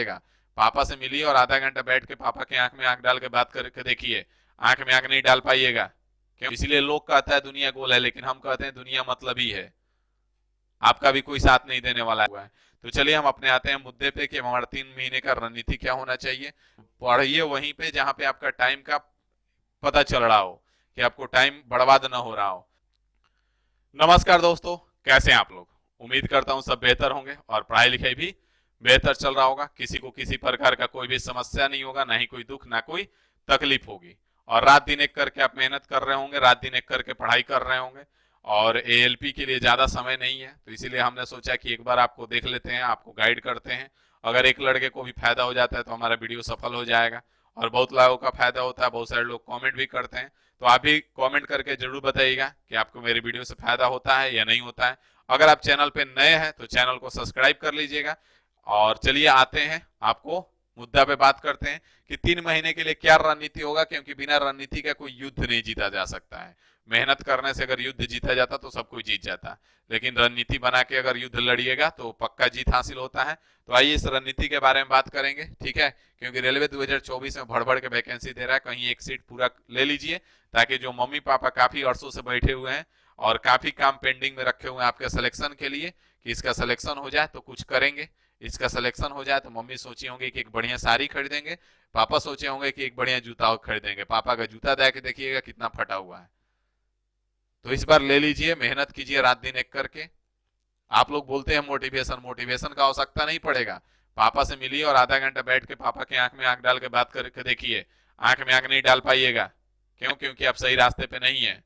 पड़ेगा। पापा से मिलिए और आधा घंटा बैठ के पापा के आंख में आंख डाल के बात करके देखिए, आंख में आंख नहीं डाल पाइएगा। क्यों? इसीलिए लोग कहता है दुनिया गोल है, लेकिन हम कहते हैं दुनिया मतलबी है। आपका भी कोई साथ नहीं देने वाला हुआ है। तो चलिए हम अपने आते हैं मुद्दे पे कि हमारा 3 महीने का रणनीति क्या होना चाहिए। पढ़िए वहीं पे जहां पे आपका टाइम का पता चल रहा हो, कि आपको टाइम बर्बाद ना हो रहा हो। नमस्कार दोस्तों, कैसे हैं आप लोग? उम्मीद करता हूं सब बेहतर होंगे और पढ़ाई लिखाई भी बेहतर चल रहा होगा। किसी को किसी प्रकार का कोई भी समस्या नहीं होगा, ना ही कोई दुख, ना कोई तकलीफ होगी। और रात दिन एक करके आप मेहनत कर रहे होंगे, रात दिन एक करके पढ़ाई कर रहे होंगे। और एएलपी के लिए ज्यादा समय नहीं है, तो इसीलिए हमने सोचा कि एक बार आपको देख लेते हैं, आपको गाइड करते हैं। अगर एक लड़के को भी फायदा हो जाता है तो हमारा वीडियो सफल हो जाएगा। और बहुत लोगों का फायदा होता है, बहुत सारे लोग कमेंट भी करते हैं। तो आप भी कमेंट करके जरूर बताइएगा कि आपको मेरी वीडियो से फायदा होता है या नहीं होता है। अगर आप चैनल पे नए हैं तो चैनल को सब्सक्राइब कर लीजिएगा। और चलिए आते हैं, आपको मुद्दा पे बात करते हैं कि 3 महीने के लिए क्या रणनीति होगा। क्योंकि बिना रणनीति का कोई युद्ध नहीं जीता जा सकता है। मेहनत करने से अगर युद्ध जीता जाता तो सब कोई जीत जाता, लेकिन रणनीति बना के अगर युद्ध लड़िएगा तो पक्का जीत हासिल होता है। तो आइए इस रणनीति के बारे में बात करेंगे, ठीक है। क्योंकि रेलवे 2024 में भड़ भड़ के वैकेंसी दे रहा है, कहीं एक सीट पूरा ले लीजिए, ताकि जो मम्मी पापा काफी अरसों से बैठे हुए हैं और काफी काम पेंडिंग में रखे हुए हैं आपके सिलेक्शन के लिए, कि इसका सिलेक्शन हो जाए तो कुछ करेंगे। इसका सिलेक्शन हो जाए तो मम्मी सोची होंगे कि एक बढ़िया साड़ी खरीदेंगे, पापा सोचे होंगे कि एक बढ़िया जूता खरीदेंगे। पापा का जूता दे के देखिएगा कितना फटा हुआ है। तो इस बार ले लीजिए, मेहनत कीजिए रात दिन एक करके। आप लोग बोलते हैं मोटिवेशन, मोटिवेशन का आवश्यकता नहीं पड़ेगा। पापा से मिलिए और आधा घंटा बैठ के पापा के आंख में आंख डाल के बात करके देखिए, आंख में आंख नहीं डाल पाइएगा। क्यों? क्योंकि आप सही रास्ते पे नहीं है,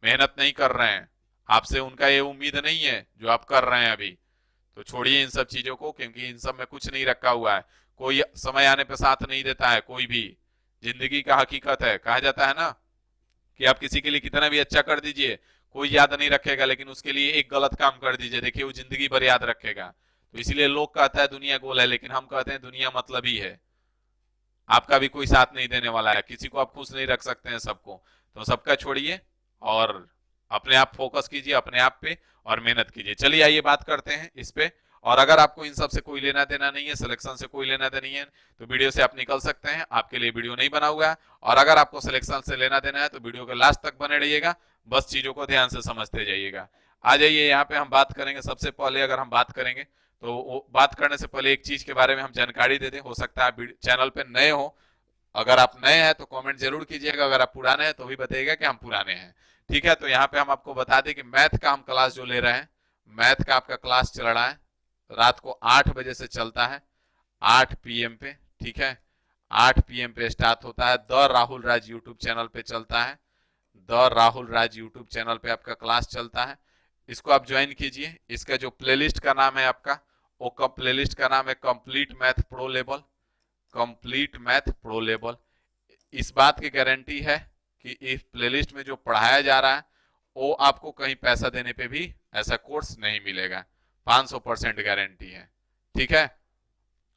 मेहनत नहीं कर रहे हैं। आपसे उनका ये उम्मीद नहीं है जो आप कर रहे हैं अभी। तो छोड़िए इन सब चीजों को, क्योंकि इन सब में कुछ नहीं रखा हुआ है। कोई समय आने पे साथ नहीं देता है, कोई भी। जिंदगी का हकीकत है, कहा जाता है ना कि आप किसी के लिए कितना भी अच्छा कर दीजिए, कोई याद नहीं रखेगा, लेकिन उसके लिए एक गलत काम कर दीजिए, देखिए वो जिंदगी भर याद रखेगा। तो इसीलिए लोग कहता है दुनिया गोल है, लेकिन हम कहते हैं दुनिया मतलबी है। आपका भी कोई साथ नहीं देने वाला है, किसी को आप खुश नहीं रख सकते हैं सबको। तो सबका छोड़िए और अपने आप फोकस कीजिए, अपने आप पे, और मेहनत कीजिए। चलिए आइए बात करते हैं इस पे। और अगर आपको इन सब से कोई लेना देना नहीं है, सिलेक्शन से कोई लेना देना नहीं है, तो वीडियो से आप निकल सकते हैं, आपके लिए वीडियो नहीं बना हुआ है। और अगर आपको सिलेक्शन से लेना देना है तो वीडियो के लास्ट तक बने रहिएगा, बस चीजों को ध्यान से समझते जाइएगा। आ जाइए यहाँ पे हम बात करेंगे। सबसे पहले अगर हम बात करेंगे तो बात करने से पहले एक चीज के बारे में हम जानकारी दे दें। हो सकता है आप चैनल पे नए हो, अगर आप नए हैं तो कमेंट जरूर कीजिएगा, अगर आप पुराने हैं तो भी बताइएगा कि हम पुराने हैं, ठीक है। तो यहाँ पे हम आपको बता दें कि मैथ का हम क्लास जो ले रहे हैं, मैथ का आपका क्लास चल रहा है, रात को 8 बजे से चलता है, 8 PM पे, ठीक है। 8 PM पे स्टार्ट होता है। The Rahul Raj YouTube channel पे चलता है, the Rahul Raj YouTube channel पे आपका क्लास चलता है। इसको आप ज्वाइन कीजिए। इसका जो प्लेलिस्ट का नाम है आपका, वो प्लेलिस्ट का नाम है complete math pro level, complete math pro level. इस बात की गारंटी है कि इस प्लेलिस्ट में जो पढ़ाया जा रहा है वो आपको कहीं पैसा देने पे भी ऐसा कोर्स नहीं मिलेगा, 500% गारंटी है, ठीक है।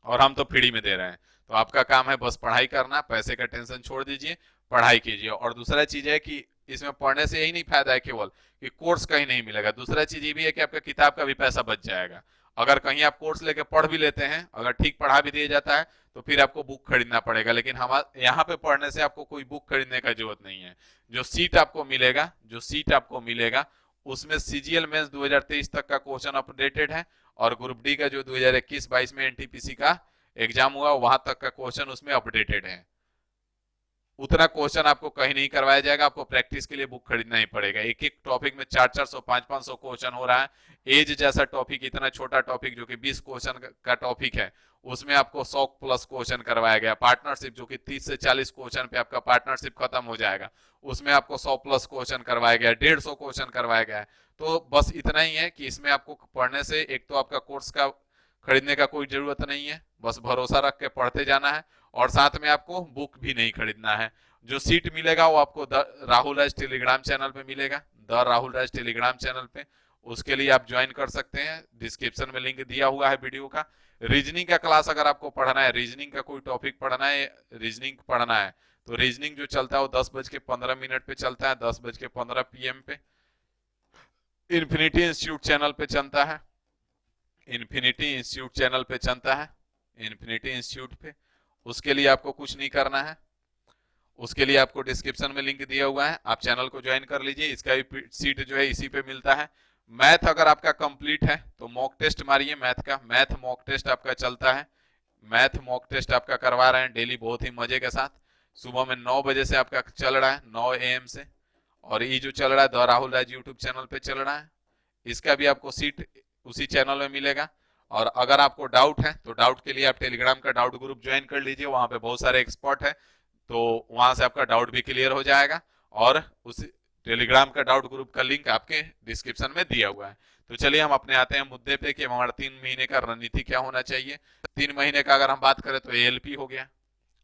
और हम तो फ्री में दे रहे हैं, तो आपका काम है बस पढ़ाई करना, पैसे का टेंशन छोड़ दीजिए, पढ़ाई कीजिए। और दूसरा चीज है कि इसमें पढ़ने से यही नहीं फायदा है केवल कि कोर्स कहीं नहीं मिलेगा, दूसरा चीज ये भी है कि आपका किताब का भी पैसा बच जाएगा। अगर कहीं आप कोर्स लेके पढ़ भी लेते हैं, अगर ठीक पढ़ा भी दिया जाता है, तो फिर आपको बुक खरीदना पड़ेगा। लेकिन हम यहाँ पे पढ़ने से आपको कोई बुक खरीदने का जरूरत नहीं है। जो सीट आपको मिलेगा, जो सीट आपको मिलेगा उसमें सीजीएल मेंस 2023 तक का क्वेश्चन अपडेटेड है, और ग्रुप डी का जो 2021-22 में एनटीपीसी का एग्जाम हुआ वहां तक का क्वेश्चन उसमें अपडेटेड है। उतना क्वेश्चन आपको कहीं नहीं करवाया जाएगा, आपको प्रैक्टिस के लिए बुक खरीदना ही पड़ेगा। एक एक टॉपिक में 400-400 500-500 क्वेश्चन हो रहा है। एज जैसा टॉपिक, इतना छोटा टॉपिक जो कि 20 क्वेश्चन का टॉपिक है, उसमें आपको 100+ क्वेश्चन करवाया गया। पार्टनरशिप जो कि 30 से 40 क्वेश्चन पे आपका पार्टनरशिप खत्म हो जाएगा, उसमें आपको 100+ क्वेश्चन करवाया गया, 150 क्वेश्चन करवाया गया है। तो बस इतना ही है कि इसमें आपको पढ़ने से एक तो आपका कोर्स का खरीदने का कोई जरूरत नहीं है, बस भरोसा रख के पढ़ते जाना है, और साथ में आपको बुक भी नहीं खरीदना है। जो सीट मिलेगा वो आपको राहुल राज टेलीग्राम चैनल पे मिलेगा, the Rahul Raj Telegram channel पे। उसके लिए आप ज्वाइन कर सकते हैं, डिस्क्रिप्शन में लिंक दिया हुआ है वीडियो का। रीजनिंग का क्लास अगर आपको पढ़ना है, रीजनिंग का कोई टॉपिक पढ़ना है, रीजनिंग पढ़ना है, तो रीजनिंग जो चलता है वो 10:15 पे चलता है, 10:15 PM पे इन्फिनिटी इंस्टीट्यूट चैनल पे चलता है, इन्फिनिटी इंस्टीट्यूट चैनल पे चलता है। इन्फिनिटी इंस्टीट्यूट पे। उसके लिए आपको कुछ नहीं करना है, उसके लिए आपको डिस्क्रिप्शन में लिंक दिया हुआ है, आप चैनल को ज्वाइन कर लीजिए। इसका भी सीट जो है इसी पे मिलता है। मैथ अगर आपका कंप्लीट है तो मॉक टेस्ट मारिए मैथ का, मैथ मॉक टेस्ट आपका चलता है, मैथ मॉक टेस्ट आपका करवा रहे हैं डेली बहुत ही मजे के साथ। सुबह में 9 बजे से आपका चल रहा है, 9 AM से। और ये जो चल रहा है the Rahul Raj YouTube channel पे चल रहा है, इसका भी आपको सीट उसी चैनल में मिलेगा। और अगर आपको डाउट है तो डाउट के लिए आप टेलीग्राम का डाउट ग्रुप ज्वाइन कर लीजिए, वहां पे बहुत सारे एक्सपर्ट है, तो वहां से आपका डाउट भी क्लियर हो जाएगा। और उस टेलीग्राम का डाउट ग्रुप का लिंक आपके डिस्क्रिप्शन में दिया हुआ है। तो चलिए हम अपने आते हैं मुद्दे पे कि हमारा 3 महीने का रणनीति क्या होना चाहिए। 3 महीने का अगर हम बात करें तो ALP हो गया।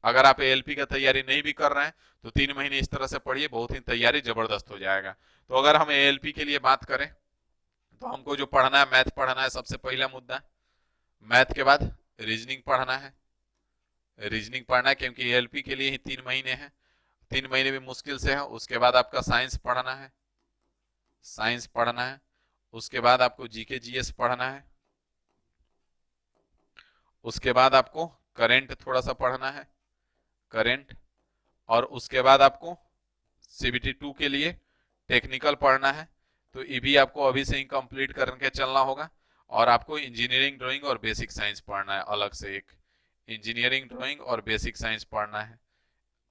अगर आप ALP का तैयारी नहीं भी कर रहे हैं तो 3 महीने इस तरह से पढ़िए, बहुत ही तैयारी जबरदस्त हो जाएगा। तो अगर हम ALP के लिए बात करें तो हमको जो पढ़ना है, मैथ पढ़ना है सबसे पहला मुद्दा। मैथ के बाद रीजनिंग पढ़ना है, रीजनिंग पढ़ना है क्योंकि ALP के लिए ही 3 महीने हैं, 3 महीने भी मुश्किल से है। उसके बाद आपका साइंस पढ़ना है, साइंस पढ़ना है। उसके बाद आपको GK GS पढ़ना है। उसके बाद आपको करंट थोड़ा सा पढ़ना है, करंट। और उसके बाद आपको CBT 2 के लिए टेक्निकल पढ़ना है, तो ये भी आपको अभी से ही कंप्लीट करके चलना होगा। और आपको इंजीनियरिंग ड्राइंग और बेसिक साइंस पढ़ना है, अलग से एक इंजीनियरिंग ड्राइंग और बेसिक साइंस पढ़ना है।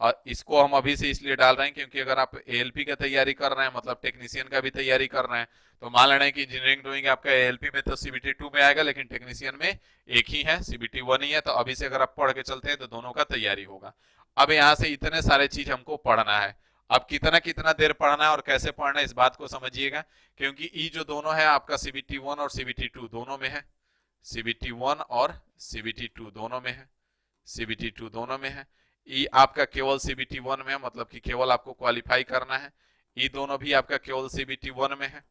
और इसको हम अभी से इसलिए डाल रहे हैं क्योंकि अगर आप ALP का तैयारी कर रहे हैं, मतलब टेक्नीशियन का भी तैयारी कर रहे हैं, तो मान लेना है कि इंजीनियरिंग ड्राइंग आपका ALP में तो CBT 2 में आएगा, लेकिन टेक्नीशियन में एक ही है, CBT 1 ही है। तो अभी से अगर आप पढ़ के चलते हैं तो दोनों का तैयारी होगा। अब यहाँ से इतने सारे चीज हमको पढ़ना है। अब कितना कितना देर पढ़ना है और कैसे पढ़ना है इस बात को समझिएगा, क्योंकि ये जो दोनों है आपका CBT 1 और CBT 2 दोनों में है, CBT 1 और CBT 2 दोनों में है, CBT 2 दोनों में है। ये आपका केवल CBT 1 में है, मतलब कि केवल आपको क्वालिफाई करना है। ये दोनों भी आपका केवल CBT 1 में है,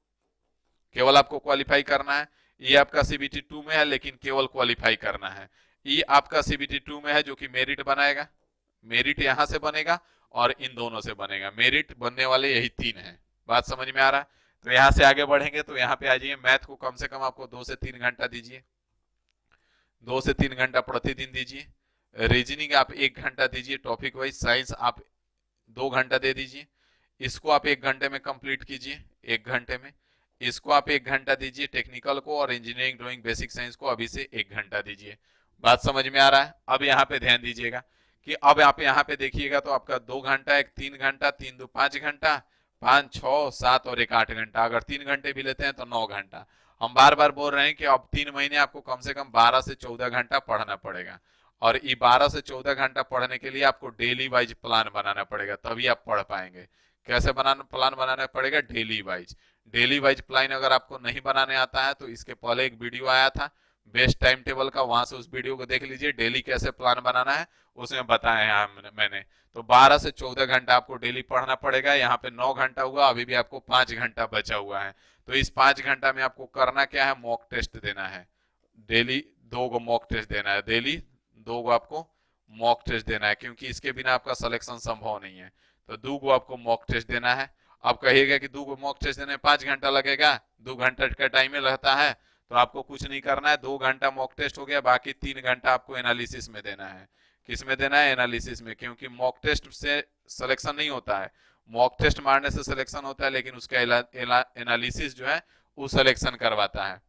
केवल आपको क्वालिफाई करना है। ये आपका CBT 2 में है लेकिन केवल क्वालिफाई करना है। ये आपका CBT 2 में है जो कि मेरिट बनाएगा, मेरिट यहां से बनेगा और इन दोनों से बनेगा। मेरिट बनने वाले यही 3 है, बात समझ में आ रहा है। तो यहां से आगे बढ़ेंगे तो यहाँ पे आ जाइए। मैथ को कम से कम आपको 2 से 3 घंटा दीजिए, 2 से 3 घंटा प्रतिदिन दीजिए। रीजनिंग आप 1 घंटा दीजिए टॉपिक वाइज, साइंस आप 2 घंटा दे दीजिए। इसको आप 1 घंटे में कंप्लीट कीजिए, 1 घंटे में। इसको आप 1 घंटा दीजिए टेक्निकल को, और इंजीनियरिंग ड्राइंग बेसिक साइंस को अभी से 1 घंटा दीजिए। बात समझ में आ रहा है। अब यहाँ पे ध्यान दीजिएगा कि अब आप यहाँ पे देखिएगा तो आपका 2 घंटा, एक 3 घंटा, 3 2 5 घंटा, 5 6 7 और एक 8 घंटा। अगर 3 घंटे भी लेते हैं तो 9 घंटा। हम बार बार बोल रहे हैं कि अब 3 महीने आपको कम से कम 12 से 14 घंटा पढ़ना पड़ेगा। और ये 12 से 14 घंटा पढ़ने के लिए आपको डेली वाइज प्लान बनाना पड़ेगा, तभी आप पढ़ पाएंगे। कैसे बनाना प्लान बनाना पड़ेगा? Daily wise. Daily wise plan अगर आपको नहीं बनाने आता है तो इसके पहले एक वीडियो आया था बेस्ट टाइम टेबल का, वहां से उस वीडियो को देख लीजिए। डेली कैसे प्लान बनाना है उसमें बताया है मैंने। तो 12 से 14 घंटा आपको डेली पढ़ना पड़ेगा। यहाँ पे 9 घंटा हुआ, अभी भी आपको 5 घंटा बचा हुआ है। तो इस 5 घंटा में आपको करना क्या है? मॉक टेस्ट देना है। डेली 2 गो मॉक टेस्ट देना है, डेली 2 गो आपको मॉक टेस्ट देना है, क्योंकि इसके बिना आपका सिलेक्शन संभव नहीं है। तो 2 गो आपको मॉक टेस्ट देना है। आप कहिएगा कि 2 गो मॉक टेस्ट देने में 5 घंटा लगेगा, 2 घंटा का टाइम रहता है, तो आपको कुछ नहीं करना है। 2 घंटा मॉक टेस्ट हो गया, बाकी 3 घंटा आपको एनालिसिस में देना है। किस में देना है? एनालिसिस में, क्योंकि मॉक टेस्ट से सिलेक्शन नहीं होता है। मॉक टेस्ट मारने से सिलेक्शन होता है, लेकिन उसका एनालिसिस जो है वो सिलेक्शन करवाता है।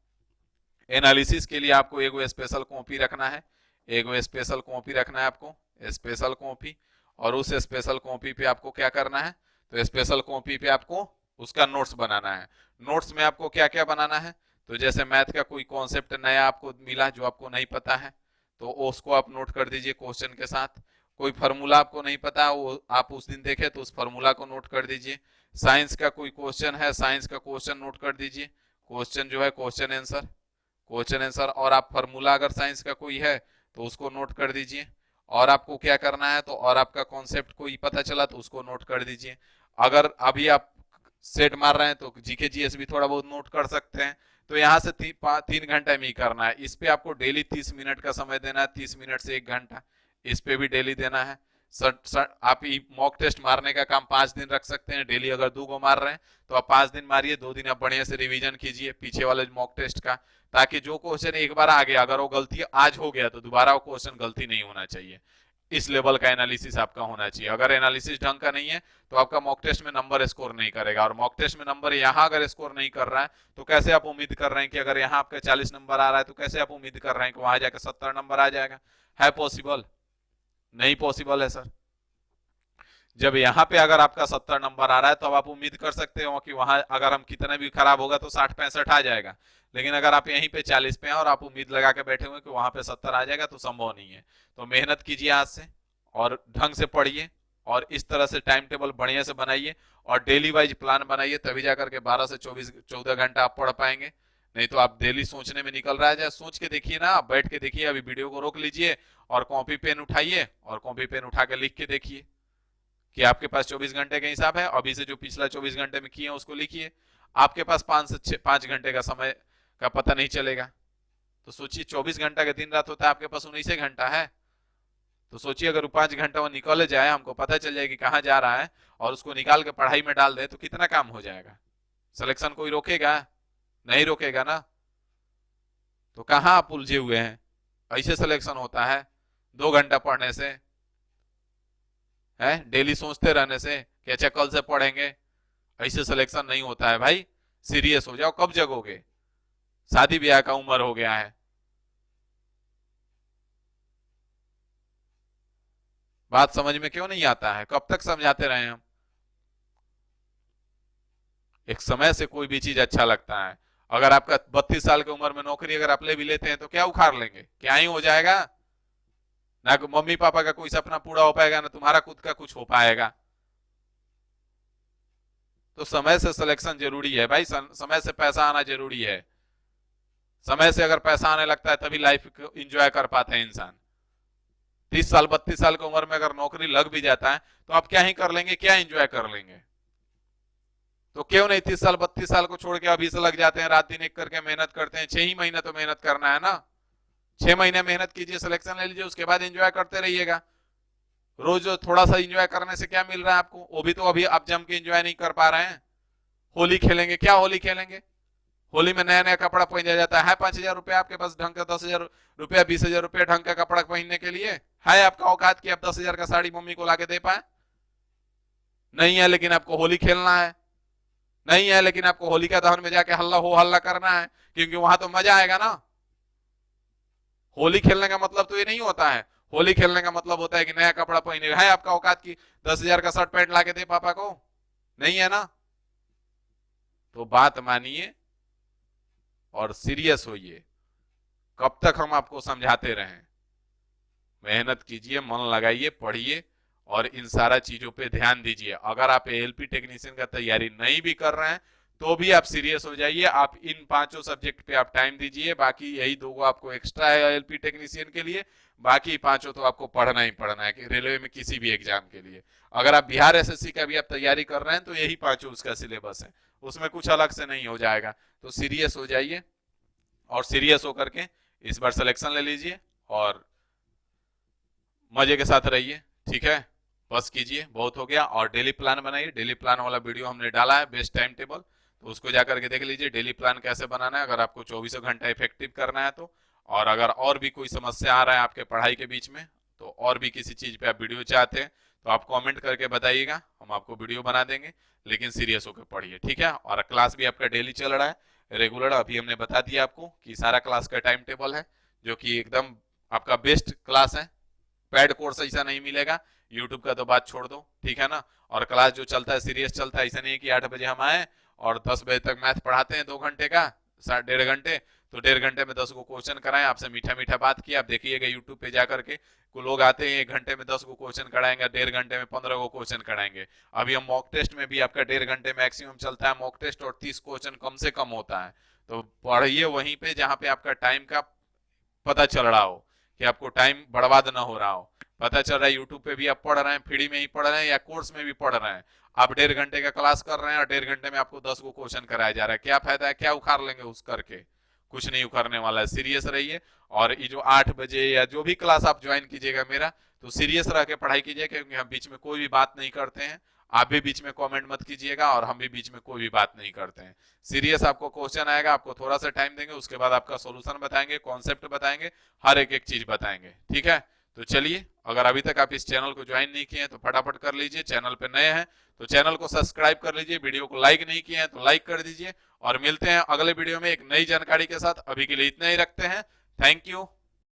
एनालिसिस के लिए आपको एगो स्पेशल कॉपी रखना है, एगो स्पेशल कॉपी रखना है आपको, स्पेशल कॉपी। और उस स्पेशल कॉपी पे आपको क्या करना है? तो स्पेशल कॉपी पे आपको उसका नोट्स बनाना है। नोट्स में आपको क्या क्या बनाना है? तो जैसे मैथ का कोई कॉन्सेप्ट नया आपको मिला जो आपको नहीं पता है, तो उसको आप नोट कर दीजिए क्वेश्चन के साथ। कोई फार्मूला आपको नहीं पता, वो आप उस दिन देखे तो उस फार्मूला को नोट कर दीजिए। साइंस का कोई क्वेश्चन है, साइंस का क्वेश्चन नोट कर दीजिए। क्वेश्चन जो है क्वेश्चन आंसर, क्वेश्चन आंसर। और आप फार्मूला अगर साइंस का कोई है तो उसको नोट कर दीजिए। और आपको क्या करना है? तो और आपका कॉन्सेप्ट कोई पता चला तो उसको नोट कर दीजिए। अगर अभी आप सेट मार रहे हैं तो जीके जीएस भी थोड़ा बहुत नोट कर सकते हैं। तो यहाँ से 3 घंटे में ही करना है। इस पे आपको डेली 30 मिनट का समय देना है, 30 मिनट से 1 घंटा इस पे भी डेली देना है। आप मॉक टेस्ट मारने का काम 5 दिन रख सकते हैं। डेली अगर 2 गो मार रहे हैं तो आप 5 दिन मारिए, 2 दिन आप बढ़िया से रिवीजन कीजिए पीछे वाले मॉक टेस्ट का, ताकि जो क्वेश्चन एक बार आ गया, अगर वो गलती आज हो गया तो दोबारा वो क्वेश्चन गलती नहीं होना चाहिए। इस लेवल का एनालिसिस आपका होना चाहिए। अगर एनालिसिस ढंग का नहीं है तो आपका मॉक टेस्ट में नंबर स्कोर नहीं करेगा, और मॉक टेस्ट में नंबर यहाँ अगर स्कोर नहीं कर रहा है तो कैसे आप उम्मीद कर रहे हैं कि अगर यहाँ आपका 40 नंबर आ रहा है तो कैसे आप उम्मीद कर रहे हैं कि वहां जाकर 70 नंबर आ जाएगा? है पॉसिबल? नहीं पॉसिबल है सर। जब यहाँ पे अगर आपका 70 नंबर आ रहा है तो अब आप उम्मीद कर सकते हो कि वहां अगर हम कितना भी खराब होगा तो 60-65 आ जाएगा। लेकिन अगर आप यहीं पे 40 पे हैं और आप उम्मीद लगा के बैठे हुए कि वहां पे 70 आ जाएगा, तो संभव नहीं है। तो मेहनत कीजिए आज से और ढंग से पढ़िए, और इस तरह से टाइम टेबल बढ़िया से बनाइए और डेली वाइज प्लान बनाइए, तभी जाकर के 12 से 14 घंटा आप पढ़ पाएंगे। नहीं तो आप डेली सोचने में निकल रहा है। सोच के देखिए ना, आप बैठ के देखिए, अभी वीडियो को रोक लीजिए और कॉपी पेन उठाइए और कॉपी पेन उठा के लिख के देखिए कि आपके पास 24 घंटे का हिसाब है। अभी से जो पिछला 24 घंटे में किए हैं उसको लिखिए। आपके पास 5 घंटे का समय का पता नहीं चलेगा। तो सोचिए 24 घंटा का दिन रात होता है, आपके पास 19 घंटा है। तो सोचिए अगर 5 घंटा वो निकल जाए, हमको पता चल जाए कि कहाँ जा रहा है, और उसको निकाल के पढ़ाई में डाल दे तो कितना काम हो जाएगा। सिलेक्शन कोई रोकेगा? नहीं रोकेगा ना। तो कहाँ आप उलझे हुए हैं? ऐसे सिलेक्शन होता है 2 घंटा पढ़ने से, है डेली सोचते रहने से कि अच्छा कल से पढ़ेंगे। ऐसे सिलेक्शन नहीं होता है भाई। सीरियस हो जाओ। कब जगोगे? शादी ब्याह का उम्र हो गया है। बात समझ में क्यों नहीं आता है? कब तक समझाते रहे हम? एक समय से कोई भी चीज अच्छा लगता है। अगर आपका 32 साल की उम्र में नौकरी अगर आप ले भी लेते हैं तो क्या उखाड़ लेंगे? क्या ही हो जाएगा? ना मम्मी पापा का कोई सपना पूरा हो पाएगा, ना तुम्हारा खुद का कुछ हो पाएगा। तो समय से सिलेक्शन जरूरी है भाई। समय से पैसा आना जरूरी है। समय से अगर पैसा आने लगता है तभी लाइफ को एंजॉय कर पाते हैं इंसान। 30 साल 32 साल की उम्र में अगर नौकरी लग भी जाता है तो आप क्या ही कर लेंगे, क्या एंजॉय कर लेंगे? तो क्यों नहीं 30 साल 32 साल को छोड़ के अभी से लग जाते हैं, रात दिन एक करके मेहनत करते हैं। 6 ही महीने तो मेहनत करना है ना। 6 महीने मेहनत कीजिए, सिलेक्शन ले लीजिए, उसके बाद एंजॉय करते रहिएगा। रोज थोड़ा सा एंजॉय करने से क्या मिल रहा है आपको? वो भी तो अभी आप जम के एंजॉय नहीं कर पा रहे हैं। होली खेलेंगे, क्या होली खेलेंगे? होली में नया नया कपड़ा पहना जाता है। 5,000 रुपया आपके पास ढंग का, 10,000 रुपया, 20,000 रुपया ढंग का कपड़ा पहनने के लिए है आपका औकात कि आप 10,000 का साड़ी मम्मी को लाके दे पाए? नहीं है। लेकिन आपको होली खेलना है। नहीं है, लेकिन आपको होलिका दहन में जाके हल्ला हो हल्ला करना है, क्योंकि वहां तो मजा आएगा ना। होली खेलने का मतलब तो ये नहीं होता है। होली खेलने का मतलब होता है कि नया कपड़ा पहने। है आपका औकात की 10,000 का शर्ट पैंट लाके दे पापा को? नहीं है ना। तो बात मानिए और सीरियस होइए। कब तक हम आपको समझाते रहें? मेहनत कीजिए, मन लगाइए, पढ़िए और इन सारा चीजों पे ध्यान दीजिए। अगर आप एएलपी टेक्नीशियन का तैयारी नहीं भी कर रहे हैं तो भी आप सीरियस हो जाइए। आप इन 5 सब्जेक्ट पे आप टाइम दीजिए। बाकी यही 2 आपको एक्स्ट्रा है एएलपी टेक्नीशियन के लिए। बाकी 5 तो आपको पढ़ना ही पढ़ना है कि रेलवे में किसी भी एग्जाम के लिए। अगर आप बिहार एसएससी का भी आप तैयारी कर रहे हैं तो यही 5 उसका सिलेबस है, उसमें कुछ अलग से नहीं हो जाएगा। तो सीरियस हो जाइए और सीरियस होकर के इस बार सिलेक्शन ले लीजिए और मजे के साथ रहिए। ठीक है, बस कीजिए, बहुत हो गया। और डेली प्लान बनाइए। डेली प्लान वाला वीडियो हमने डाला है, बेस्ट टाइम टेबल, तो उसको जाकर के देख लीजिए डेली प्लान कैसे बनाना है, अगर आपको 24 घंटा इफेक्टिव करना है तो। और अगर और भी कोई समस्या आ रहा है आपके पढ़ाई के बीच में, तो और भी किसी चीज पे आप वीडियो चाहते हैं तो आप कमेंट करके बताइएगा, हम आपको वीडियो बना देंगे। लेकिन सीरियस होकर पढ़िए, ठीक है। और क्लास भी आपका डेली चल रहा है रेगुलर। अभी हमने बता दिया आपको कि सारा क्लास का टाइम टेबल है, जो कि एकदम आपका बेस्ट क्लास है। पेड कोर्स ऐसा नहीं मिलेगा। यूट्यूब का तो बात छोड़ दो, ठीक है ना। और क्लास जो चलता है सीरियस चलता है। ऐसा नहीं है कि 8 बजे हम आए और 10 बजे तक मैथ पढ़ाते हैं 2 घंटे का, 1.5 घंटे, तो 1.5 घंटे में 10 को क्वेश्चन कराएं, आपसे मीठा मीठा बात किया। आप देखिएगा यूट्यूब पे जाकर के को लोग आते हैं 1 घंटे में 10 को क्वेश्चन कराएंगे, 1.5 घंटे में 15 को क्वेश्चन कराएंगे। अभी हम मॉक टेस्ट में भी आपका 1.5 घंटे मैक्सिमम चलता है मॉक टेस्ट, और 30 क्वेश्चन कम से कम होता है। तो पढ़िए वहीं पे जहां पे आपका टाइम का पता चल रहा हो, कि आपको टाइम बर्बाद ना हो रहा हो। पता चल रहा है यूट्यूब पे भी आप पढ़ रहे हैं, फ्री में ही पढ़ रहे हैं या कोर्स में भी पढ़ रहे हैं, आप 1.5 घंटे का क्लास कर रहे हैं और 1.5 घंटे में आपको 10 को क्वेश्चन कराया जा रहा है। क्या फायदा है? क्या उखाड़ लेंगे उस करके? कुछ नहीं उखाड़ने वाला है। सीरियस रहिए। और ये जो 8 बजे या जो भी क्लास आप ज्वाइन कीजिएगा मेरा, तो सीरियस रह के पढ़ाई कीजिए, क्योंकि हम बीच में कोई भी बात नहीं करते हैं। आप भी बीच में कमेंट मत कीजिएगा और हम भी बीच में कोई भी बात नहीं करते हैं। सीरियस आपको क्वेश्चन आएगा, आपको थोड़ा सा टाइम देंगे, उसके बाद आपका सोल्यूशन बताएंगे, कॉन्सेप्ट बताएंगे, हर एक एक चीज बताएंगे, ठीक है। तो चलिए, अगर अभी तक आप इस चैनल को ज्वाइन नहीं किए हैं तो फटाफट कर लीजिए। चैनल पे नए हैं तो चैनल को सब्सक्राइब कर लीजिए, वीडियो को लाइक नहीं किए हैं तो लाइक कर दीजिए। और मिलते हैं अगले वीडियो में एक नई जानकारी के साथ। अभी के लिए इतना ही रखते हैं। Thank you.